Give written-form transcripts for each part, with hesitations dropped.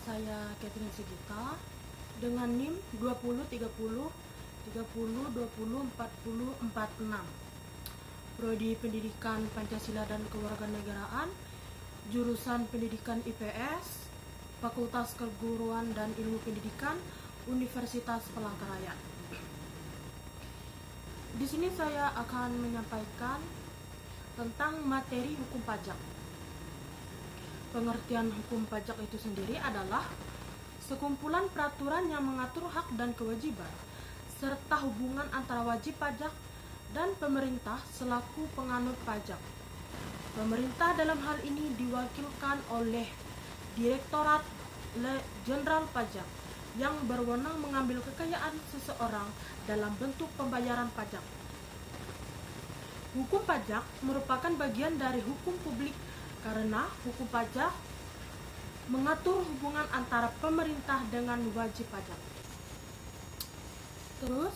saya Catherine Sigita dengan NIM 2030 30 20 40 46. Prodi Pendidikan Pancasila dan Kewarganegaraan, jurusan Pendidikan IPS, Fakultas Keguruan dan Ilmu Pendidikan, Universitas Palangkaraya. Di sini saya akan menyampaikan tentang materi hukum pajak. Pengertian hukum pajak itu sendiri adalah sekumpulan peraturan yang mengatur hak dan kewajiban, serta hubungan antara wajib pajak dan pemerintah selaku penganut pajak. Pemerintah dalam hal ini diwakilkan oleh Direktorat Jenderal Pajak yang berwenang mengambil kekayaan seseorang dalam bentuk pembayaran pajak. Hukum pajak merupakan bagian dari hukum publik karena hukum pajak mengatur hubungan antara pemerintah dengan wajib pajak. Terus,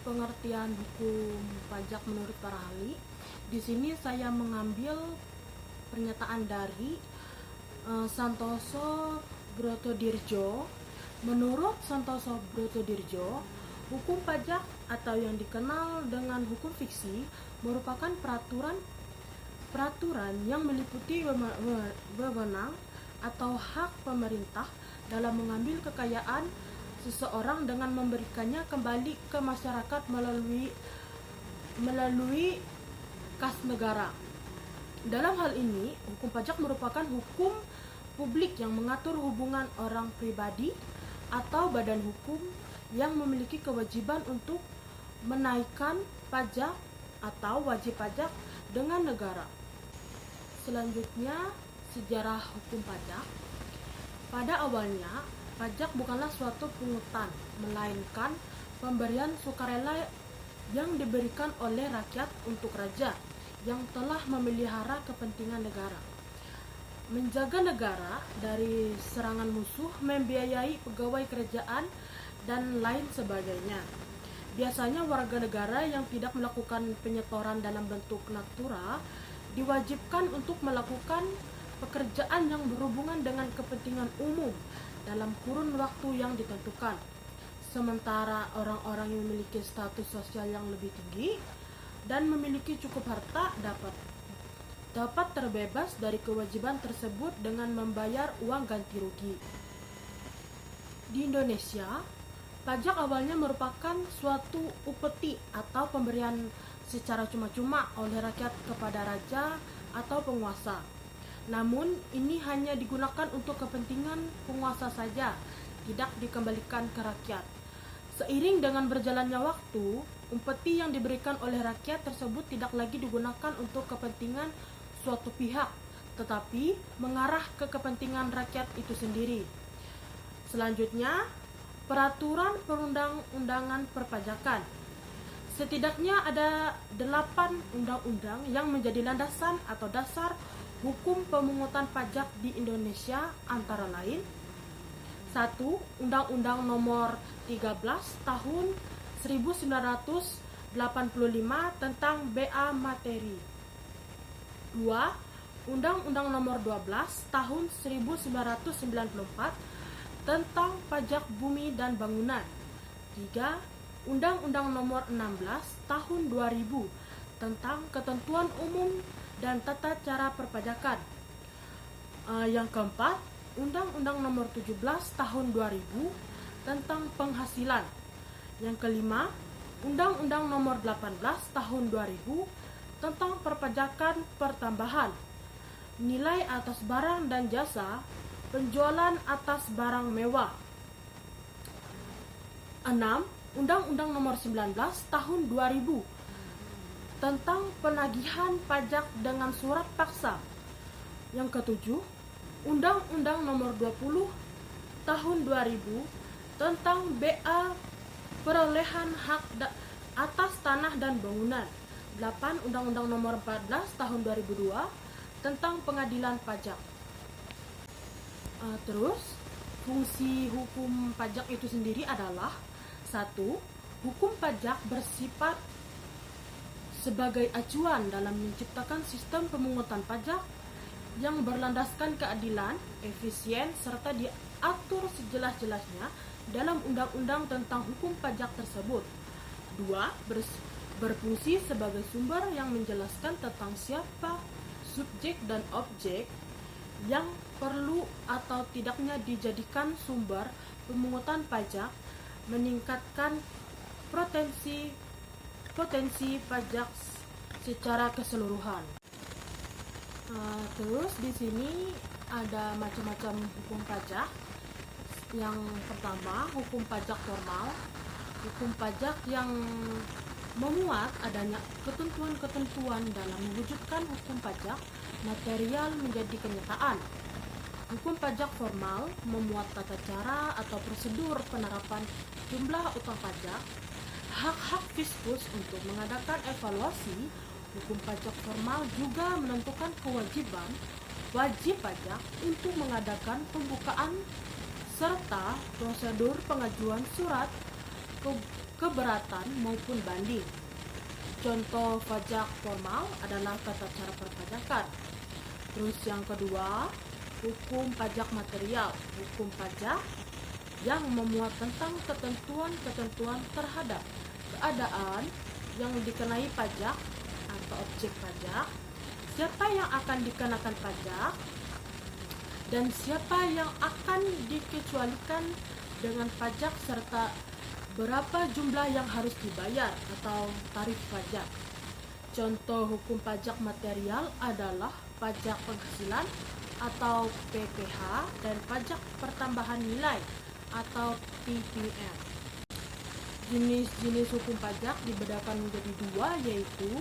pengertian hukum pajak menurut para ahli. Di sini saya mengambil pernyataan dari Santoso Brotodirjo. Menurut Santoso Brotodirjo, hukum pajak atau yang dikenal dengan hukum fiksi merupakan peraturan yang meliputi wewenang atau hak pemerintah dalam mengambil kekayaan seseorang dengan memberikannya kembali ke masyarakat melalui kas negara. Dalam hal ini, hukum pajak merupakan hukum publik yang mengatur hubungan orang pribadi atau badan hukum yang memiliki kewajiban untuk menaikkan pajak atau wajib pajak dengan negara. Selanjutnya, sejarah hukum pajak. Pada awalnya, pajak bukanlah suatu pungutan, melainkan pemberian sukarela yang diberikan oleh rakyat untuk raja yang telah memelihara kepentingan negara. Menjaga negara dari serangan musuh, membiayai pegawai kerajaan, dan lain sebagainya. Biasanya warga negara yang tidak melakukan penyetoran dalam bentuk natura diwajibkan untuk melakukan pekerjaan yang berhubungan dengan kepentingan umum dalam kurun waktu yang ditentukan. Sementara orang-orang yang memiliki status sosial yang lebih tinggi dan memiliki cukup harta dapat terbebas dari kewajiban tersebut dengan membayar uang ganti rugi. Di Indonesia, pajak awalnya merupakan suatu upeti atau pemberian secara cuma-cuma oleh rakyat kepada raja atau penguasa. Namun, ini hanya digunakan untuk kepentingan penguasa saja, tidak dikembalikan ke rakyat. Seiring dengan berjalannya waktu, upeti yang diberikan oleh rakyat tersebut tidak lagi digunakan untuk kepentingan suatu pihak, tetapi mengarah ke kepentingan rakyat itu sendiri. Selanjutnya, peraturan perundang-undangan perpajakan. Setidaknya ada 8 undang-undang yang menjadi landasan atau dasar hukum pemungutan pajak di Indonesia, antara lain 1. Undang-Undang Nomor 13 Tahun 1985 tentang BA Materi. 2. Undang-Undang Nomor 12 Tahun 1994 tentang Pajak Bumi dan Bangunan. 3. Undang-Undang Nomor 16 Tahun 2000 tentang Ketentuan Umum dan Tata Cara Perpajakan. Yang keempat, Undang-Undang Nomor 17 Tahun 2000 tentang Penghasilan. Yang kelima, Undang-Undang Nomor 18 Tahun 2000 tentang Perpajakan Pertambahan, Nilai atas barang dan jasa, penjualan atas barang mewah. 6. Undang-Undang Nomor 19 Tahun 2000 tentang penagihan pajak dengan surat paksa. Yang ketujuh, Undang-Undang Nomor 20 Tahun 2000 tentang BA perolehan hak atas tanah dan bangunan. 8. Undang-Undang Nomor 14 Tahun 2002 tentang pengadilan pajak. Terus, fungsi hukum pajak itu sendiri adalah 1. Hukum pajak bersifat sebagai acuan dalam menciptakan sistem pemungutan pajak yang berlandaskan keadilan, efisien, serta diatur sejelas-jelasnya dalam undang-undang tentang hukum pajak tersebut. 2. Berfungsi sebagai sumber yang menjelaskan tentang siapa subjek dan objek yang perlu atau tidaknya dijadikan sumber pemungutan pajak, meningkatkan potensi pajak secara keseluruhan. Terus di sini ada macam-macam hukum pajak. Yang pertama, hukum pajak formal. Hukum pajak yang memuat adanya ketentuan-ketentuan dalam mewujudkan hukum pajak material menjadi kenyataan. Hukum pajak formal memuat tata cara atau prosedur penerapan jumlah utang pajak, hak-hak fiskus untuk mengadakan evaluasi. Hukum pajak formal juga menentukan kewajiban wajib pajak untuk mengadakan pembukaan serta prosedur pengajuan surat keberatan maupun banding. Contoh pajak formal adalah tata cara perpajakan. Terus yang kedua, hukum pajak material. Hukum pajak yang memuat tentang ketentuan-ketentuan terhadap keadaan yang dikenai pajak atau objek pajak, siapa yang akan dikenakan pajak, dan siapa yang akan dikecualikan dengan pajak serta berapa jumlah yang harus dibayar atau tarif pajak. Contoh hukum pajak material adalah pajak penghasilan atau PPh dan pajak pertambahan nilai atau PPN. Jenis-jenis hukum pajak dibedakan menjadi dua, yaitu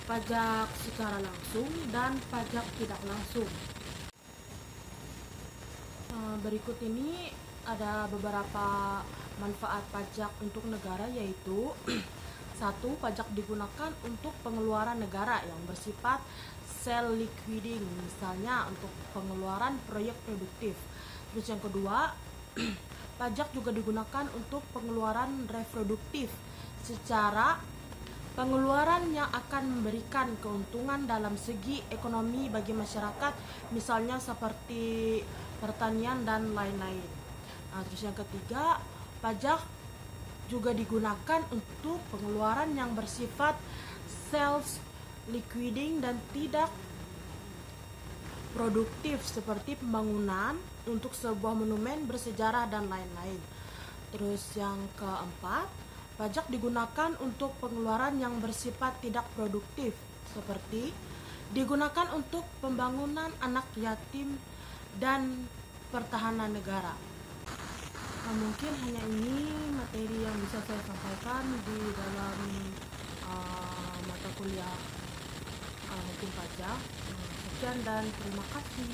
pajak secara langsung dan pajak tidak langsung. Berikut ini ada beberapa manfaat pajak untuk negara, yaitu 1. Pajak digunakan untuk pengeluaran negara yang bersifat self-liquidating, misalnya untuk pengeluaran proyek produktif. Terus yang kedua, pajak juga digunakan untuk pengeluaran reproduktif, secara pengeluaran yang akan memberikan keuntungan dalam segi ekonomi bagi masyarakat, misalnya seperti pertanian dan lain-lain. Terus yang ketiga, pajak juga digunakan untuk pengeluaran yang bersifat self-liquidating dan tidak produktif, seperti pembangunan untuk sebuah monumen bersejarah dan lain-lain. Terus yang keempat, pajak digunakan untuk pengeluaran yang bersifat tidak produktif, seperti digunakan untuk pembangunan anak yatim dan pertahanan negara. Mungkin hanya ini materi yang bisa saya sampaikan di dalam mata kuliah hukum pajak. Sekian dan terima kasih.